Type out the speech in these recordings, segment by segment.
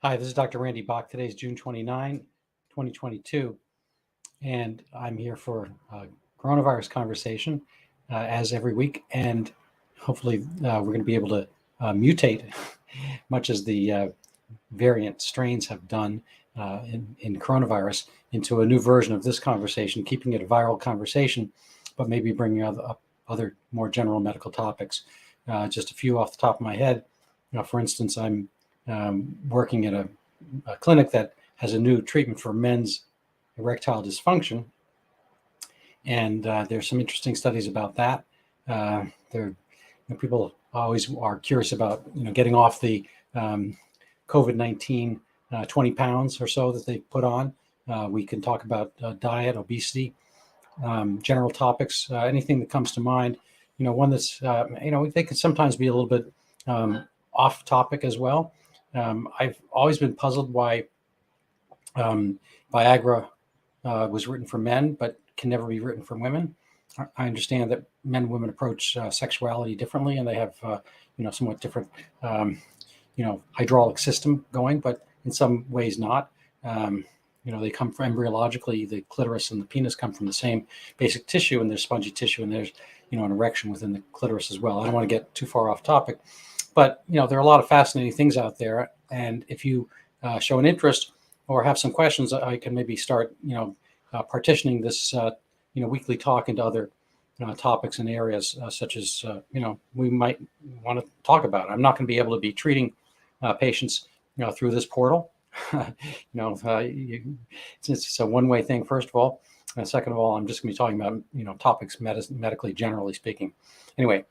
Hi, this is Dr. Randy Bach. Today is June 29, 2022, and I'm here for a coronavirus conversation as every week. And hopefully, we're going to be able to mutate, much as the variant strains have done in coronavirus, into a new version of this conversation, keeping it a viral conversation, but maybe bringing up other more general medical topics. Just a few off the top of my head. For instance, I'm working at a clinic that has a new treatment for men's erectile dysfunction, and there's some interesting studies about that. People always are curious about getting off the COVID-19 20 pounds or so that they put on. We can talk about diet, obesity, general topics, anything that comes to mind. One that's they can sometimes be a little bit off topic as well. I've always been puzzled why Viagra was written for men, but can never be written for women. I understand that men and women approach sexuality differently, and they have, somewhat different, hydraulic system going, but in some ways not. They come from embryologically, the clitoris and the penis come from the same basic tissue, and there's spongy tissue, and there's, an erection within the clitoris as well. I don't want to get too far off topic, but, there are a lot of fascinating things out there. And if you show an interest or have some questions, I can maybe start, partitioning this, weekly talk into other topics and areas such as, we might want to talk about. I'm not going to be able to be treating patients, through this portal. It's a one-way thing, first of all. Second of all, I'm just going to be talking about, topics medically, generally speaking. Anyway,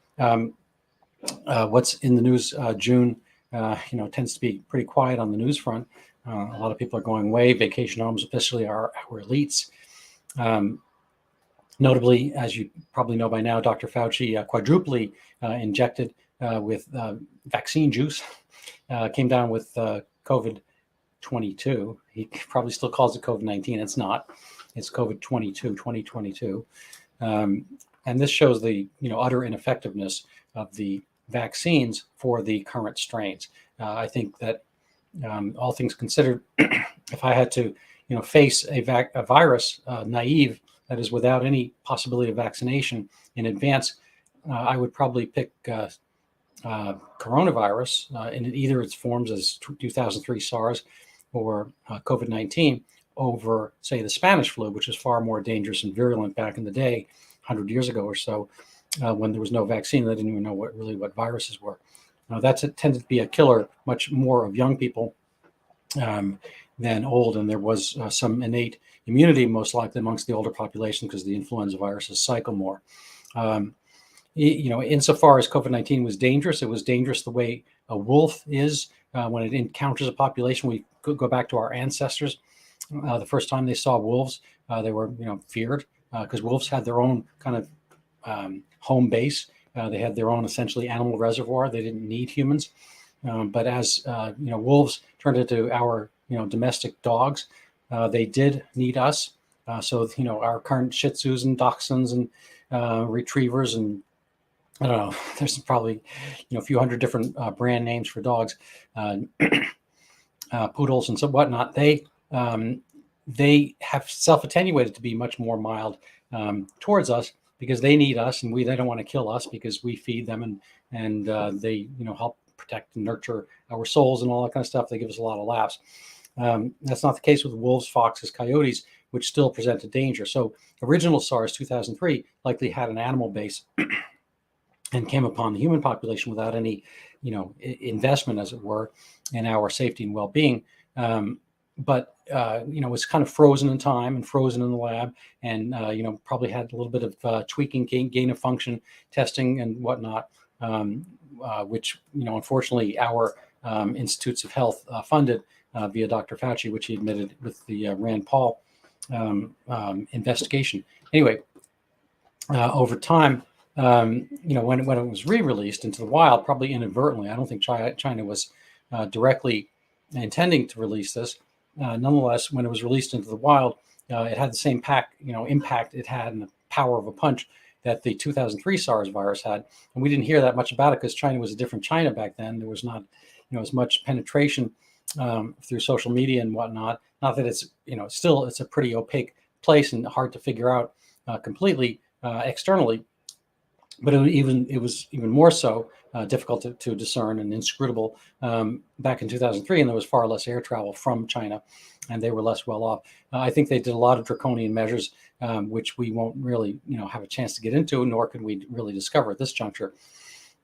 what's in the news? June, tends to be pretty quiet on the news front. A lot of people are going away. Vacation homes, especially our elites. Notably, as you probably know by now, Dr. Fauci quadruply injected with vaccine juice, came down with COVID-22. He probably still calls it COVID-19. It's not. It's COVID-22, 2022. And this shows the utter ineffectiveness of the vaccines for the current strains. I think that all things considered, if I had to face a virus naive, that is without any possibility of vaccination in advance, I would probably pick coronavirus in either its forms as 2003 SARS or COVID-19 over, say, the Spanish flu, which is far more dangerous and virulent back in the day, 100 years ago or so, when there was no vaccine. They didn't even know what viruses were. That's tended to be a killer much more of young people than old, and there was some innate immunity most likely amongst the older population because the influenza viruses cycle more. Insofar as COVID-19 was dangerous, it was dangerous the way a wolf is when it encounters a population. We could go back to our ancestors. The first time they saw wolves, they were feared because wolves had their own kind of home base. They had their own essentially animal reservoir. They didn't need humans. But as wolves turned into our domestic dogs, they did need us. So our current Shih Tzus and Dachshunds and retrievers, and I don't know, there's probably a few hundred different brand names for dogs, poodles and so whatnot. They have self-attenuated to be much more mild towards us because they need us, and they don't want to kill us because we feed them and they help protect and nurture our souls and all that kind of stuff. They give us a lot of laughs. That's not the case with wolves, foxes, coyotes, which still present a danger. So original SARS 2003 likely had an animal base and came upon the human population without any, investment, as it were, in our safety and well-being. But was kind of frozen in time and frozen in the lab, and probably had a little bit of tweaking, gain of function testing and whatnot, which unfortunately our institutes of health funded via Dr. Fauci, which he admitted with the Rand Paul investigation. Anyway, over time, when it was re-released into the wild, probably inadvertently, I don't think China was directly intending to release this. Nonetheless, when it was released into the wild, it had the same impact it had and the power of a punch that the 2003 SARS virus had. And we didn't hear that much about it because China was a different China back then. There was not, as much penetration through social media and whatnot. Not that it's, still it's a pretty opaque place and hard to figure out completely externally, but it was even more so difficult to discern and inscrutable back in 2003, and there was far less air travel from China, and they were less well off. I think they did a lot of draconian measures, which we won't really have a chance to get into, nor can we really discover at this juncture.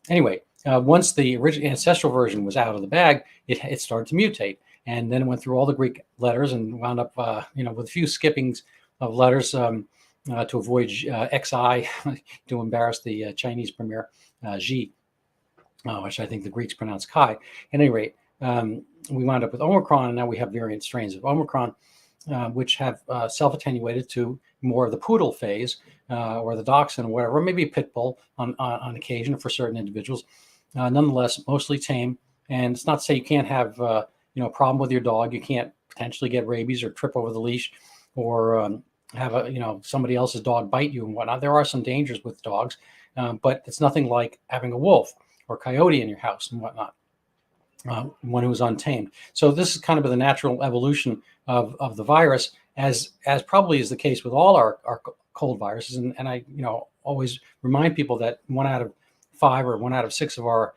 Anyway, once the original ancestral version was out of the bag, it started to mutate, and then it went through all the Greek letters and wound up with a few skippings of letters. To avoid XI, to embarrass the Chinese premier, Xi, which I think the Greeks pronounce Chi. At any rate, we wound up with Omicron, and now we have variant strains of Omicron, which have self-attenuated to more of the poodle phase, or the dachshund, or whatever, or maybe a pit bull on occasion for certain individuals. Nonetheless, mostly tame. And it's not to say you can't have a problem with your dog. You can't potentially get rabies or trip over the leash, or have somebody else's dog bite you and whatnot. There are some dangers with dogs, but it's nothing like having a wolf or coyote in your house and whatnot, one who is untamed. So this is kind of the natural evolution of the virus, as probably is the case with all our cold viruses. And I always remind people that 1 out of 5 or 1 out of 6 of our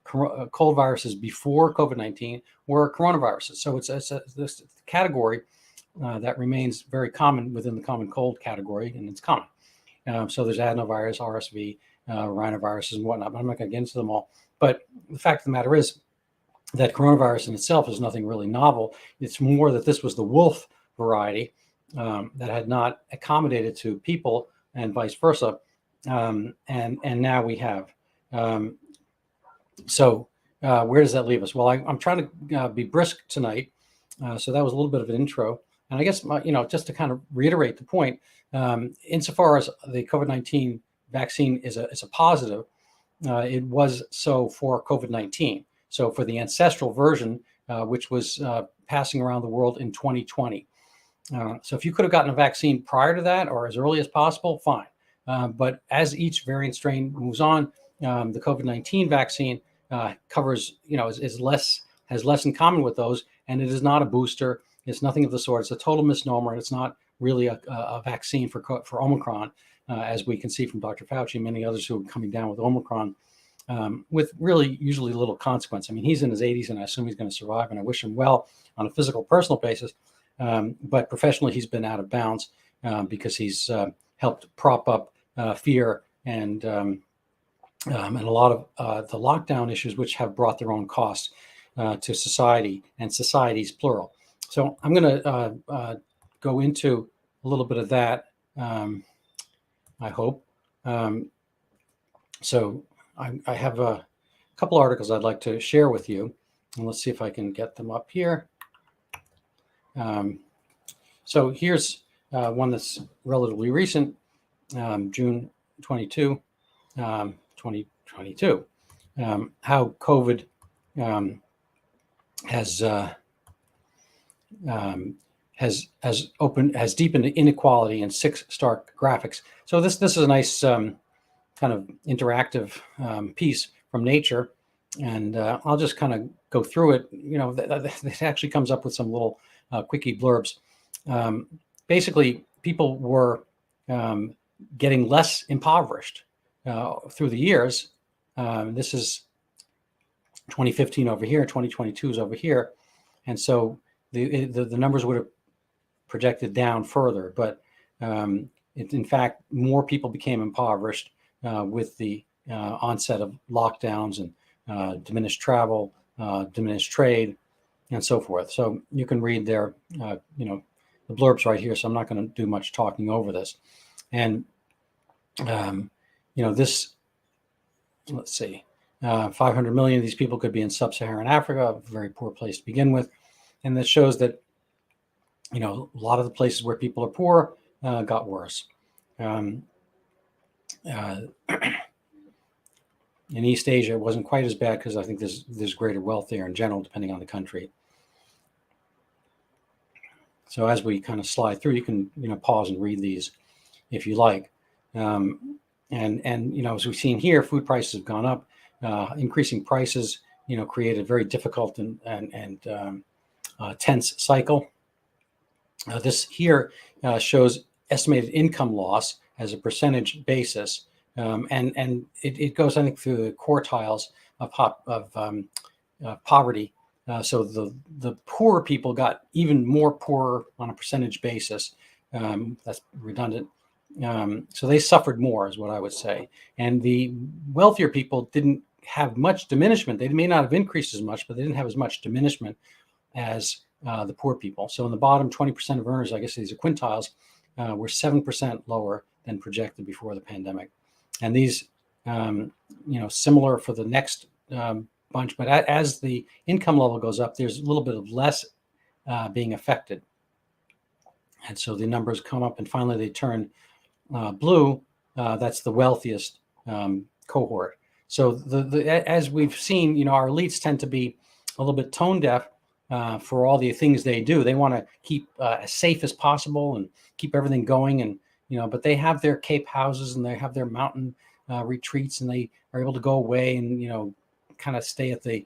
cold viruses before COVID-19 were coronaviruses. So it's this category that remains very common within the common cold category, and it's common. So there's adenovirus, RSV, rhinoviruses, and whatnot, but I'm not going to get into them all. But the fact of the matter is that coronavirus in itself is nothing really novel. It's more that this was the wolf variety that had not accommodated to people, and vice versa. And now we have. So where does that leave us? Well, I'm trying to be brisk tonight. So that was a little bit of an intro. And I guess, just to kind of reiterate the point, insofar as the COVID-19 vaccine is a positive, it was so for COVID-19. So for the ancestral version, which was passing around the world in 2020. So if you could have gotten a vaccine prior to that or as early as possible, fine. But as each variant strain moves on, the COVID-19 vaccine covers, has less in common with those, and it is not a booster. It's nothing of the sort. It's a total misnomer. It's not really a vaccine for Omicron, as we can see from Dr. Fauci and many others who are coming down with Omicron, with really usually little consequence. I mean, he's in his 80s, and I assume he's going to survive, and I wish him well on a physical, personal basis. But professionally, he's been out of bounds because he's helped prop up fear and a lot of the lockdown issues, which have brought their own costs to society, and societies plural. So I'm going to go into a little bit of that, I hope. So I have a couple articles I'd like to share with you, and let's see if I can get them up here. So here's one that's relatively recent, June 22, 2022, how COVID has deepened inequality in 6 stark graphics. So this is a nice kind of interactive piece from Nature, and I'll just kind of go through it. It actually comes up with some little quickie blurbs. Basically, people were getting less impoverished through the years. This is 2015 over here, 2022 is over here, and so the numbers would have projected down further. But in fact, more people became impoverished with the onset of lockdowns and diminished travel, diminished trade, and so forth. So you can read their, the blurbs right here. So I'm not going to do much talking over this. And this, let's see, 500 million of these people could be in sub-Saharan Africa, a very poor place to begin with. And that shows that, a lot of the places where people are poor got worse. In East Asia, it wasn't quite as bad because I think there's greater wealth there in general, depending on the country. So as we kind of slide through, you can pause and read these if you like. And as we've seen here, food prices have gone up. Increasing prices create a very difficult and tense cycle. This here shows estimated income loss as a percentage basis, and it goes, I think, through the quartiles of poverty. So the poor people got even more poorer on a percentage basis. That's redundant. So they suffered more, is what I would say. And the wealthier people didn't have much diminishment. They may not have increased as much, but they didn't have as much diminishment as the poor people. So in the bottom 20% of earners, I guess these are quintiles, were 7% lower than projected before the pandemic. And these, similar for the next bunch, but as the income level goes up, there's a little bit of less being affected. And so the numbers come up and finally they turn blue. That's the wealthiest cohort. So as we've seen, our elites tend to be a little bit tone deaf for all the things they do. They want to keep as safe as possible and keep everything going. And, but they have their Cape houses and they have their mountain retreats, and they are able to go away and, kind of stay at the,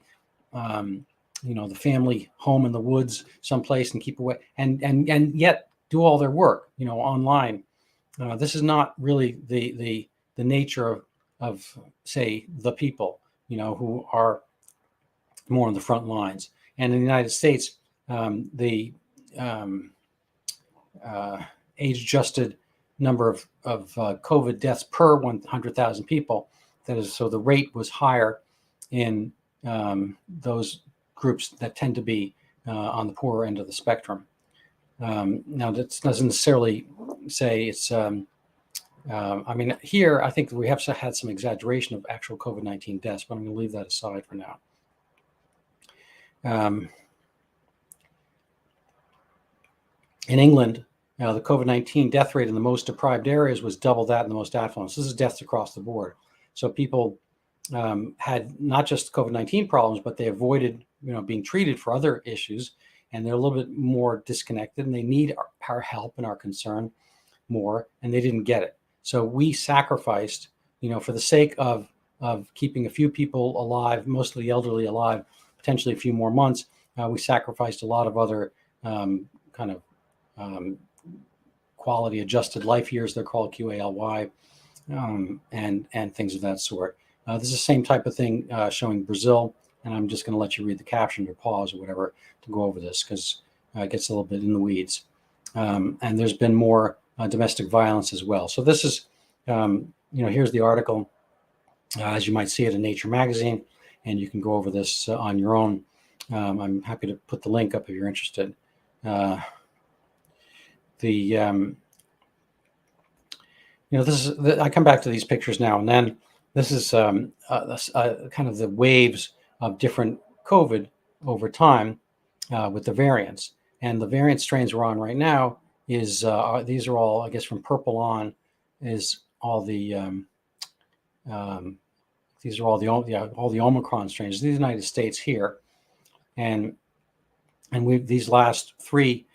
the family home in the woods someplace and keep away and yet do all their work, online. This is not really the nature of say the people, who are more on the front lines. And in the United States, the age-adjusted number of COVID deaths per 100,000 people, that is, so the rate was higher in those groups that tend to be on the poorer end of the spectrum. Now, that doesn't necessarily say it's, here, I think we have had some exaggeration of actual COVID-19 deaths, but I'm going to leave that aside for now. In England, the COVID-19 death rate in the most deprived areas was double that in the most affluent. So this is deaths across the board. So people had not just COVID-19 problems, but they avoided, being treated for other issues, and they're a little bit more disconnected, and they need our help and our concern more, and they didn't get it. So we sacrificed, for the sake of keeping a few people alive, mostly the elderly alive, potentially a few more months, we sacrificed a lot of other quality adjusted life years, they're called QALY, and things of that sort. This is the same type of thing showing Brazil, and I'm just going to let you read the caption or pause or whatever to go over this, because it gets a little bit in the weeds. And there's been more domestic violence as well. So this is, here's the article, as you might see it in Nature magazine, and you can go over this on your own. I'm happy to put the link up if you're interested. This is I come back to these pictures now and then. This is kind of the waves of different COVID over time with the variants, and the variant strains we're on right now is these are all, I guess, from purple on is all the these are all the Omicron strains. The United States here, and these last three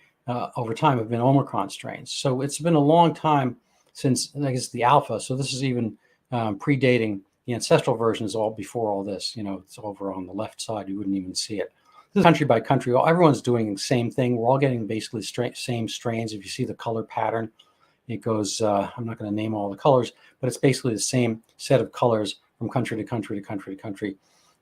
over time have been Omicron strains. So it's been a long time since, I guess, the Alpha. So this is even predating the ancestral version. Is all before all this. It's over on the left side. You wouldn't even see it. This is country by country. Everyone's doing the same thing. We're all getting basically same strains. If you see the color pattern, it goes. I'm not going to name all the colors, but it's basically the same set of colors from country to country to country to country.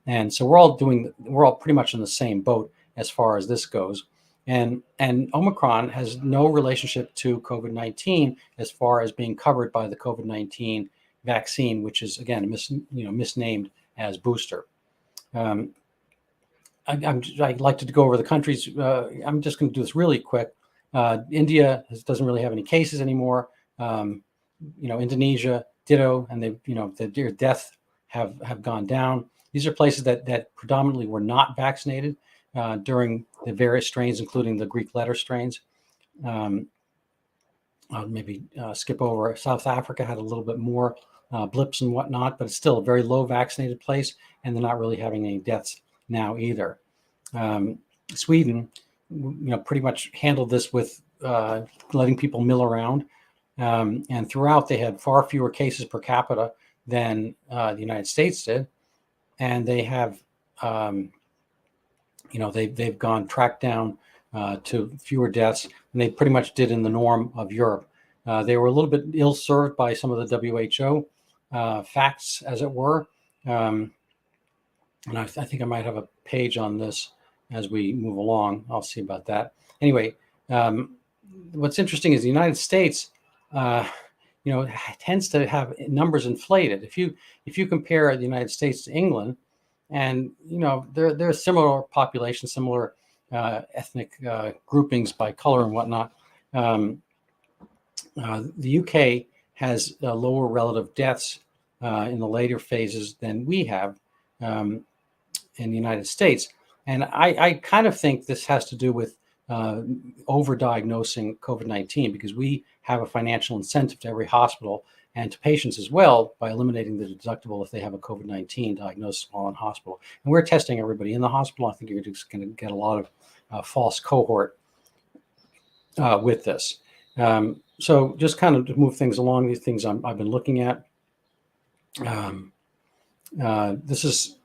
And so we're all pretty much in the same boat as far as this goes. And Omicron has no relationship to COVID-19 as far as being covered by the COVID-19 vaccine, which is, again, misnamed as booster. I'd like to go over the countries. I'm just going to do this really quick. India doesn't really have any cases anymore. Indonesia, ditto, and their deaths have gone down. These are places that predominantly were not vaccinated during the various strains, including the Greek letter strains. I'll maybe skip over. South Africa had a little bit more blips and whatnot, but it's still a very low vaccinated place, and they're not really having any deaths now either. Sweden, pretty much handled this with letting people mill around, and throughout they had far fewer cases per capita than the United States did, and they have they've gone tracked down to fewer deaths than they pretty much did in the norm of Europe. They were a little bit ill-served by some of the WHO facts, as it were. And I think I might have a page on this as we move along. I'll see about that. Anyway, what's interesting is the United States, tends to have numbers inflated. If you compare the United States to England, and they're similar population, similar ethnic groupings by color and whatnot. The UK has lower relative deaths in the later phases than we have in the United States. And I kind of think this has to do with overdiagnosing COVID-19, because we have a financial incentive to every hospital and to patients as well by eliminating the deductible if they have a COVID-19 diagnosis while in hospital. And we're testing everybody in the hospital. I think you're just going to get a lot of false cohort with this. So just kind of to move things along, these things I've been looking at. This is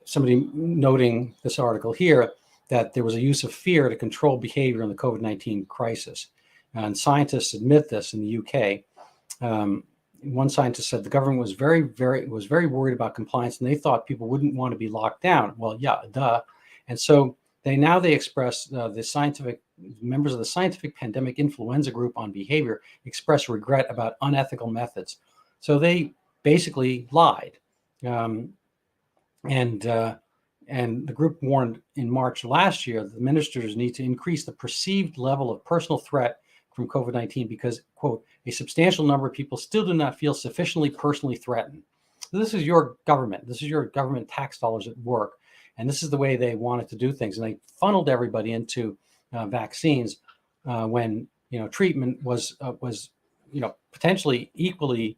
somebody noting this article here, that there was a use of fear to control behavior in the COVID-19 crisis. And scientists admit this in the UK. One scientist said the government was very worried about compliance, and they thought people wouldn't want to be locked down. Well, yeah, duh. And so they express the members of the Scientific Pandemic Influenza Group on Behavior express regret about unethical methods. So they basically lied. And the group warned in March last year that the ministers need to increase the perceived level of personal threat from COVID-19 because, quote, a substantial number of people still do not feel sufficiently personally threatened. So this is your government. This is your government tax dollars at work. And this is the way they wanted to do things. And they funneled everybody into vaccines when, treatment was potentially equally,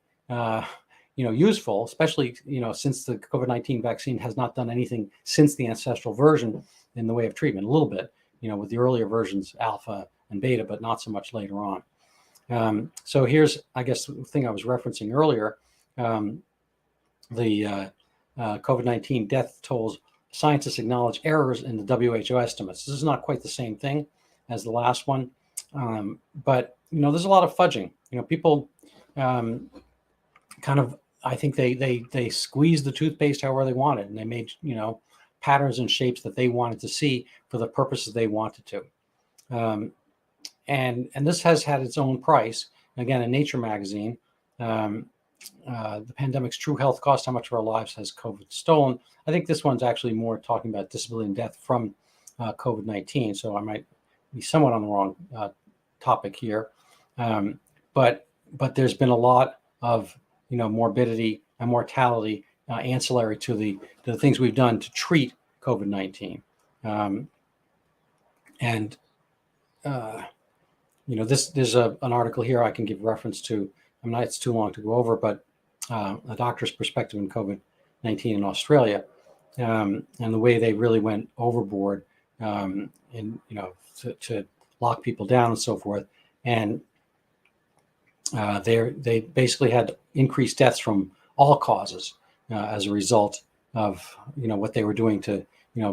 useful, especially, since the COVID-19 vaccine has not done anything since the ancestral version in the way of treatment, a little bit, with the earlier versions, alpha and beta, but not so much later on. So here's, I guess, the thing I was referencing earlier, the COVID-19 death tolls. Scientists acknowledge errors in the WHO estimates. This is not quite the same thing as the last one, but there's a lot of fudging. People kind of, I think they squeezed the toothpaste however they wanted, and they made patterns and shapes that they wanted to see for the purposes they wanted to. And this has had its own price. Again, in Nature magazine, the pandemic's true health cost, how much of our lives has COVID stolen? I think this one's actually more talking about disability and death from COVID-19. So I might be somewhat on the wrong topic here. But there's been a lot of morbidity and mortality ancillary to the things we've done to treat COVID-19. There's an article here I can give reference to. It's too long to go over, but a doctor's perspective in COVID-19 in Australia, and the way they really went overboard to lock people down and so forth. And they basically had increased deaths from all causes as a result of what they were doing to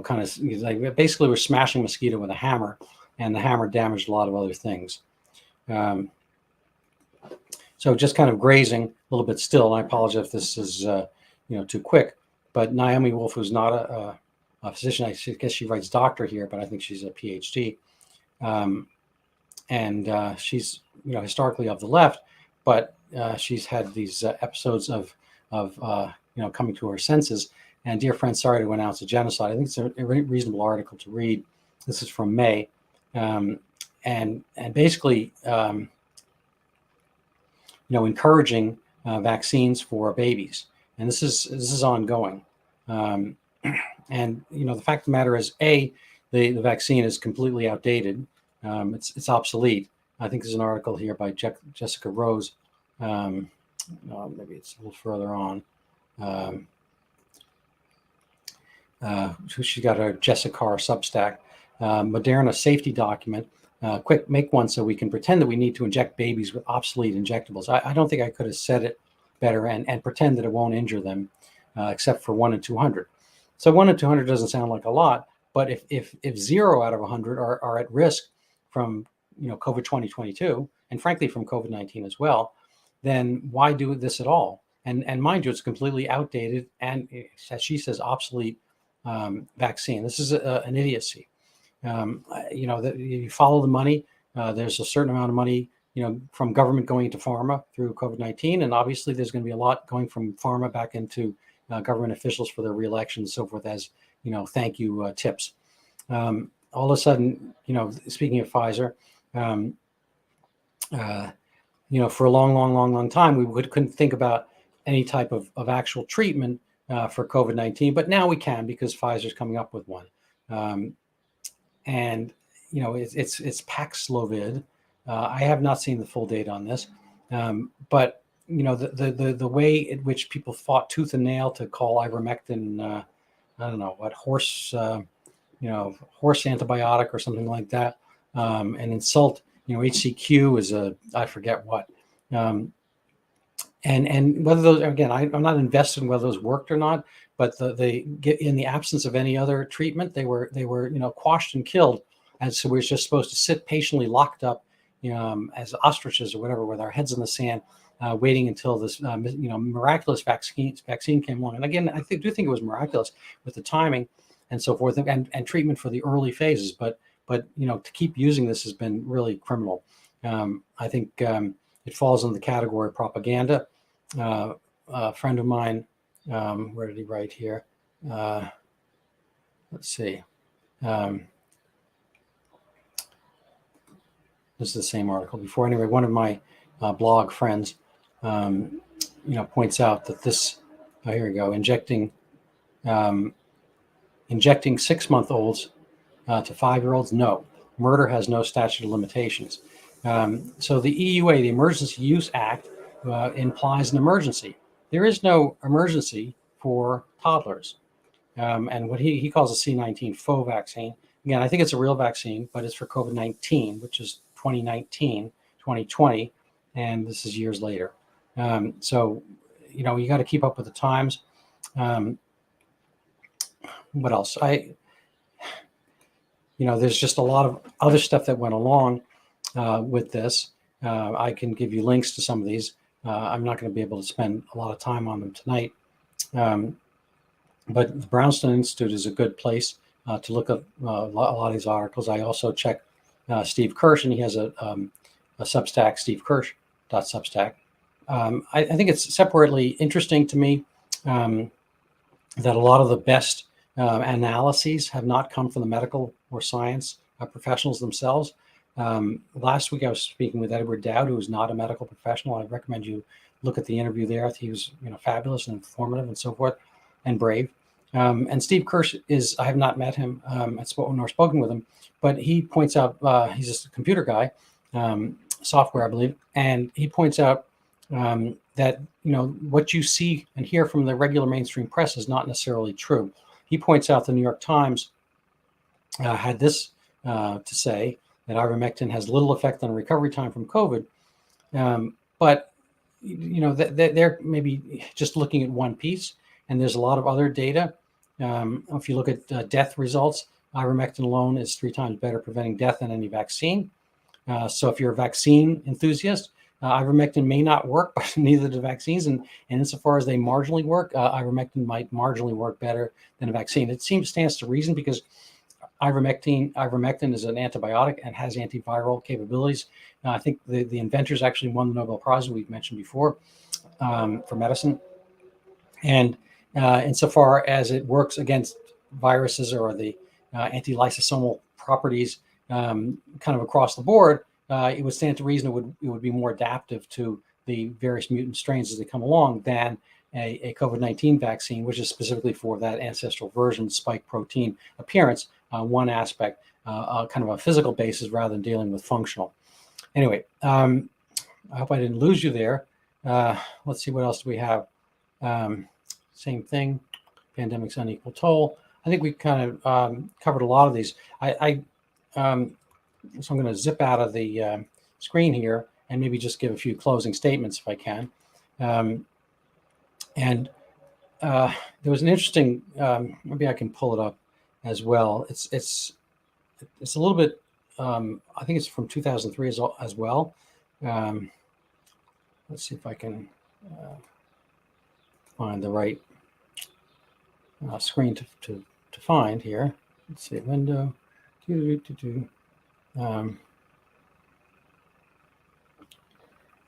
kind of, they basically were smashing a mosquito with a hammer, and the hammer damaged a lot of other things. So just kind of grazing a little bit still. And I apologize if this is too quick. But Naomi Wolf, who's not a physician, I guess she writes doctor here, but I think she's a PhD, and she's historically of the left, but she's had these episodes of coming to her senses. And dear friend, sorry to announce a genocide. I think it's a reasonable article to read. This is from May, and basically. Encouraging vaccines for babies, and this is ongoing. And the fact of the matter is, the vaccine is completely outdated. It's obsolete. I think there's an article here by Jessica Rose. Maybe it's a little further on. She got a Jessica Substack. Moderna safety document. Quick, make one so we can pretend that we need to inject babies with obsolete injectables. I don't think I could have said it better, and pretend that it won't injure them, except for 1 in 200. So 1 in 200 doesn't sound like a lot, but if 0 out of 100 are at risk from COVID 2022, and frankly from COVID-19 as well, then why do this at all? And mind you, it's completely outdated and, as she says, obsolete vaccine. This is an idiocy. That you follow the money. There's a certain amount of money, from government going into pharma through COVID-19, and obviously there's going to be a lot going from pharma back into government officials for their reelection and so forth as thank you tips. All of a sudden, speaking of Pfizer, for a long time we couldn't think about any type of actual treatment for COVID-19, but now we can because Pfizer's coming up with one. And it's Paxlovid. I have not seen the full data on this, but the way in which people fought tooth and nail to call ivermectin, I don't know what horse antibiotic or something like that, and insult HCQ is I forget what, and whether those, again, I'm not invested in whether those worked or not, but they get in the absence of any other treatment, they were quashed and killed, and so we're just supposed to sit patiently locked up, as ostriches or whatever, with our heads in the sand, waiting until this miraculous vaccine came along. And again, I do think it was miraculous with the timing and so forth, and treatment for the early phases. But to keep using this has been really criminal. I think it falls in the category of propaganda. A friend of mine, where did he write here? Let's see. This is the same article before. Anyway, one of my blog friends, points out that this. Oh, here we go. Injecting 6-month-olds to 5-year-olds. No, murder has no statute of limitations. So the EUA, the Emergency Use Act, implies an emergency. There is no emergency for toddlers. And what he calls a C19 faux vaccine. Again, I think it's a real vaccine, but it's for COVID-19, which is 2019, 2020, and this is years later. So, you got to keep up with the times. What else? There's just a lot of other stuff that went along with this. I can give you links to some of these. I'm not going to be able to spend a lot of time on them tonight. But the Brownstone Institute is a good place to look at a lot of these articles. I also check Steve Kirsch, and he has a Substack, stevekirsch.substack. I think it's separately interesting to me that a lot of the best analyses have not come from the medical or science professionals themselves. Last week I was speaking with Edward Dowd, who is not a medical professional. I recommend you look at the interview there. He was fabulous and informative and so forth, and brave. And Steve Kirsch I have not met him nor spoken with him, but he points out, he's just a computer guy, software, I believe, and he points out that what you see and hear from the regular mainstream press is not necessarily true. He points out the New York Times had this to say, that ivermectin has little effect on recovery time from COVID, but they're maybe just looking at one piece, and there's a lot of other data. If you look at death results, ivermectin alone is 3 times better preventing death than any vaccine. So if you're a vaccine enthusiast, ivermectin may not work, but neither do vaccines. And insofar as they marginally work, ivermectin might marginally work better than a vaccine. It stands to reason because ivermectin is an antibiotic and has antiviral capabilities. I think the inventors actually won the Nobel Prize, we've mentioned before, for medicine. And insofar as it works against viruses or the anti-lysosomal properties kind of across the board, it would stand to reason it would be more adaptive to the various mutant strains as they come along than a COVID-19 vaccine, which is specifically for that ancestral version spike protein appearance, one aspect, kind of a physical basis rather than dealing with functional. Anyway, I hope I didn't lose you there. Let's see, what else do we have? Same thing, pandemic's unequal toll. I think we kind of covered a lot of these. So I'm going to zip out of the screen here and maybe just give a few closing statements if I can. And there was an interesting. Maybe I can pull it up as well. It's a little bit. I think it's from 2003 as well. Um, let's see if I can find the right screen to find here. Let's see, window. Um,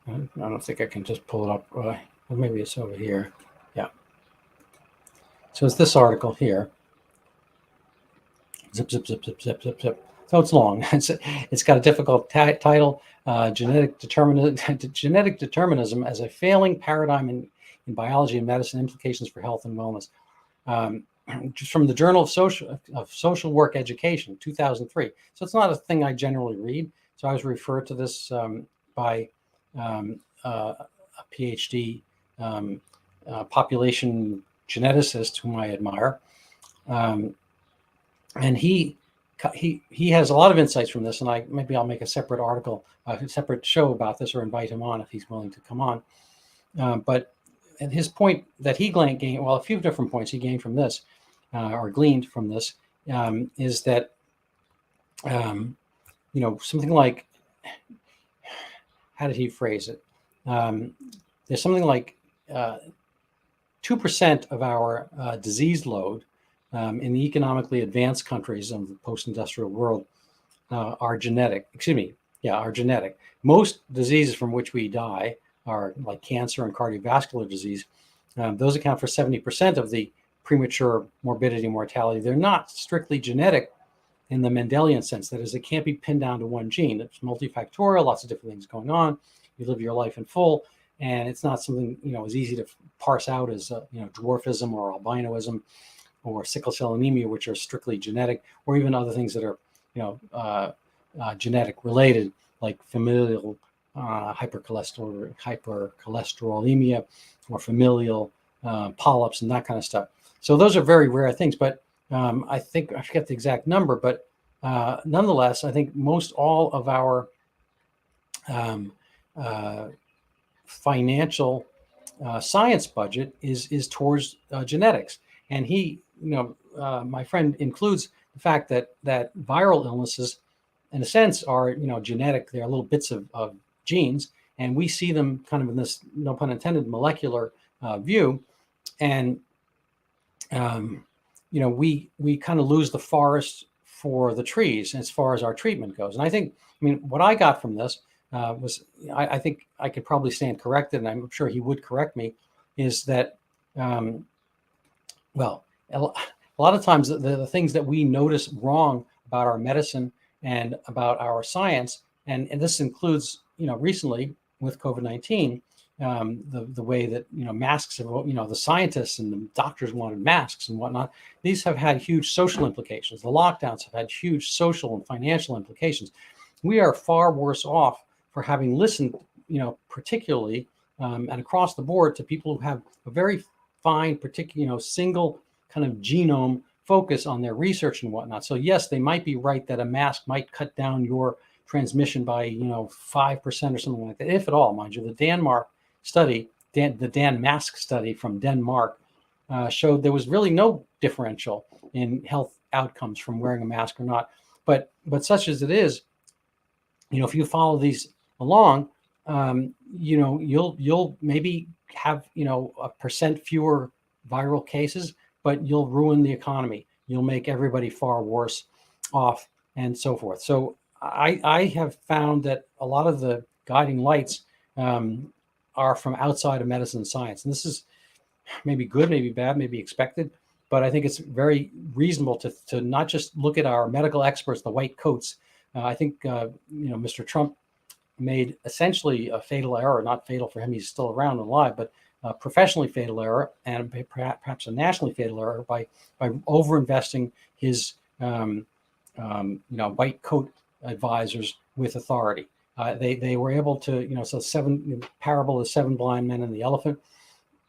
I don't think I can just pull it up. Well, maybe it's over here. Yeah. So it's this article here. Zip, zip, zip, zip, zip, zip, zip. So it's long. It's got a difficult title, genetic determinism as a failing paradigm in biology and medicine, implications for health and wellness. Just from the Journal of Social Work Education, 2003. So it's not a thing I generally read. So I was referred to this by a PhD population geneticist whom I admire. And he has a lot of insights from this, and maybe I'll make a separate article, a separate show about this, or invite him on if he's willing to come on. But at his point that he gained, well, a few different points he gained from this, or gleaned from this, is that something like, how did he phrase it? There's something like 2% of our disease load in the economically advanced countries of the post-industrial world are genetic. Are genetic. Most diseases from which we die are like cancer and cardiovascular disease. Those account for 70% of the premature morbidity and mortality. They're not strictly genetic in the Mendelian sense. That is, it can't be pinned down to one gene. It's multifactorial, lots of different things going on. You live your life in full, and it's not something as easy to parse out as dwarfism or albinoism or sickle cell anemia, which are strictly genetic, or even other things that are genetic related, like familial hypercholesterolemia or familial polyps and that kind of stuff. So those are very rare things, but I think, I forget the exact number, but nonetheless, I think most all of our financial science budget is towards genetics. And my friend includes the fact that viral illnesses, in a sense, are genetic. They're little bits of genes, and we see them kind of in this, no pun intended, molecular view. And we kind of lose the forest for the trees as far as our treatment goes. And I think, what I got from this was, I think I could probably stand corrected, and I'm sure he would correct me, is that, a lot of times the things that we notice wrong about our medicine and about our science, and this includes, recently with COVID-19, the way that masks have, the scientists and the doctors wanted masks and whatnot. These have had huge social implications. The lockdowns have had huge social and financial implications. We are far worse off for having listened, particularly and across the board, to people who have a very fine, particular, single kind of genome focus on their research and whatnot. So yes, they might be right that a mask might cut down your transmission by 5% or something like that, if at all, mind you. The Denmark study, the Dan Mask study from Denmark, showed there was really no differential in health outcomes from wearing a mask or not. But such as it is, if you follow these along, you'll maybe have a percent fewer viral cases, but you'll ruin the economy. You'll make everybody far worse off, and so forth. So I have found that a lot of the guiding lights are from outside of medicine and science. And this is maybe good, maybe bad, maybe expected, but I think it's very reasonable to not just look at our medical experts, the white coats. I think Mr. Trump made essentially a fatal error, not fatal for him, he's still around and alive, but a professionally fatal error, and perhaps a nationally fatal error by overinvesting his white coat advisors with authority. They were able to, so parable of 7 blind men and the elephant.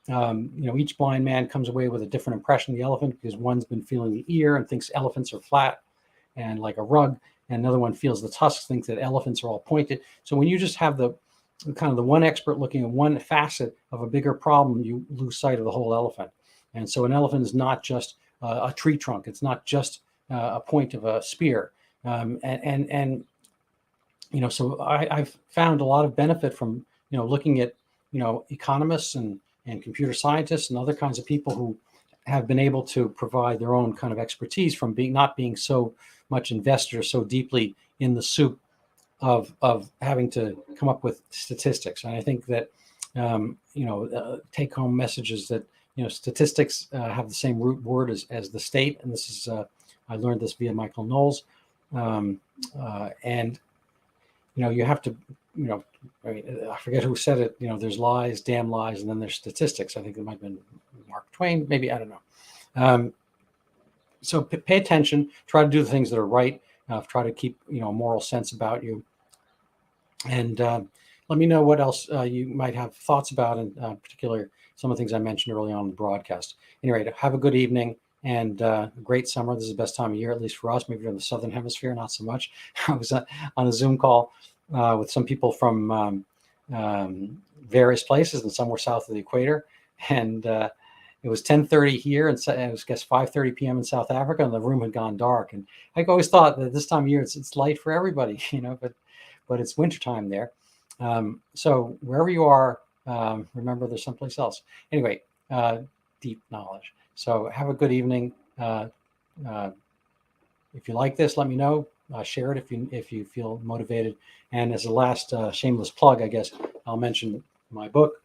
Each blind man comes away with a different impression of the elephant, because one's been feeling the ear and thinks elephants are flat and like a rug, and another one feels the tusks, thinks that elephants are all pointed. So when you just have the kind of the one expert looking at one facet of a bigger problem, you lose sight of the whole elephant. And so an elephant is not just a tree trunk. It's not just a point of a spear. And so I've found a lot of benefit from, looking at, economists and computer scientists and other kinds of people who have been able to provide their own kind of expertise from not being so much invested or so deeply in the soup of having to come up with statistics. And I think that take home messages that statistics have the same root word as the state, and this is I learned this via Michael Knowles, and you have to I forget who said it. There's lies, damn lies, and then there's statistics. I think it might have been Mark Twain, maybe, I don't know. So pay attention, try to do the things that are right, try to keep a moral sense about you, and let me know what else you might have thoughts about, in particular some of the things I mentioned early on in the broadcast. Anyway, have a good evening and a great summer. This is the best time of year, at least for us. Maybe you're in the Southern Hemisphere, not so much. I was on a Zoom call with some people from various places, and some were south of the equator. And it was 10:30 here, and it was, I guess, 5:30 p.m. in South Africa, and the room had gone dark. And I always thought that this time of year it's light for everybody, but it's wintertime there. So wherever you are, remember there's someplace else. Anyway, deep knowledge. So have a good evening. If you like this, let me know. Share it if you feel motivated. And as a last shameless plug, I guess I'll mention my book,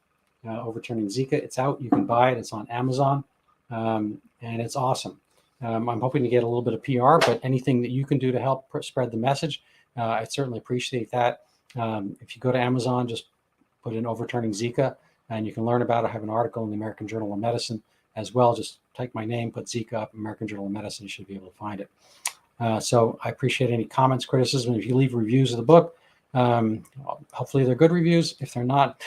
Overturning Zika. It's out. You can buy it. It's on Amazon, and it's awesome. I'm hoping to get a little bit of PR, but anything that you can do to help spread the message, I certainly appreciate that. If you go to Amazon, just put in Overturning Zika, and you can learn about it. I have an article in the American Journal of Medicine as well. Just type my name, put Zika up, American Journal of Medicine. You should be able to find it. So I appreciate any comments, criticism. If you leave reviews of the book, hopefully they're good reviews. If they're not,